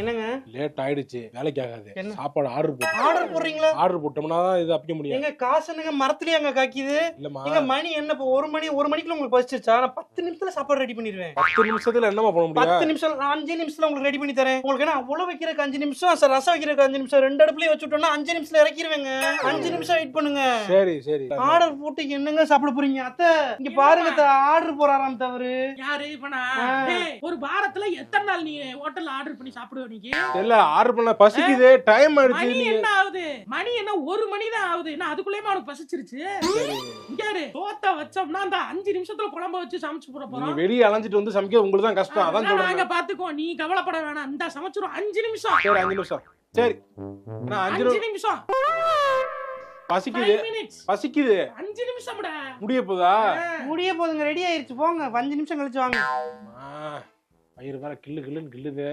என்னங்க லேட் ஆயிடுச்சு, வேலைக்கு ஆகாது. சாப்பாடு ஆர்டர் போட்டு ஆர்டர் போடுறீங்களா? ஆர்டர் போட்டோம்னா தான் இது அப்பிக்க முடியும். எங்க காசு என்னங்க மரத்துலயே அங்க காக்கிது? இல்லம்மா, எங்க மணி என்ன இப்போ 1 மணிக்குள்ள உங்களுக்கு பசிச்சிருச்சா? நான் 10 நிமிஷத்துல சாப்பாடு ரெடி பண்ணிடுவேன். 10 நிமிஷத்துல என்னமா பண்ண முடியும்? 10 நிமிஷம் 5 நிமிஷத்துல உங்களுக்கு ரெடி பண்ணி தரேன். உங்களுக்கு என்ன அவ்வளவு வைக்கிறதுக்கு 5 நிமிஷம், சார் ரசம் வைக்கிறதுக்கு 5 நிமிஷம், 2 அடுப்புலயே வச்சுட்டோம்னா 5 நிமிஷத்துல இறக்கிடுவேங்க. 5 நிமிஷம் வெயிட் பண்ணுங்க. சரி சரி. ஆர்டர் போட்டு என்னங்க சாப்பிட போறீங்க? அத்தை இங்க பாருங்க, ஆர்டர் போறாராம் தவறு. யாரு இப்பனா? ஒரு வாரத்துல எத்தனை நாள் நீ ஹோட்டல்ல ஆர்டர் பண்ணி சாப்பிடுவ நீங்க? இல்ல ஆர்டர் பண்ண பசிக்குது, டைம் ஆயிடுச்சு. மணி என்ன ஆகுது? மணி என்ன 1 மணி தான் ஆகுது. என்ன அதுக்குள்ளேயே அவனுக்கு பசிச்சிருச்சு? இங்க சோத்த வச்சோம்னா அந்த 5 நிமிஷத்துல குழம்ப வச்சு சமைச்சு போட போறோம். நீங்க வெளிய அலைஞ்சிட்டு வந்து சமைக்க உங்களுக்கு தான் கஷ்டம். அதான் சொல்றேன். நாங்க பாத்துக்கோ, நீ கவலைப்பட வேணாம். இந்த சமைச்சிரும் 5 நிமிஷம். சரி 5 நிமிஷம். சரி. நான் 5 நிமிஷம். பசிக்குது. 5 நிமிஷம்டா. முடிய போதா? முடிய போதுங்க, ரெடி ஆயிருச்சு போங்க. 5 நிமிஷம் கழிச்சு வாங்க. வயிறு வேற கிள்ளு கிள்ளுன்னு கிள்ளுதே.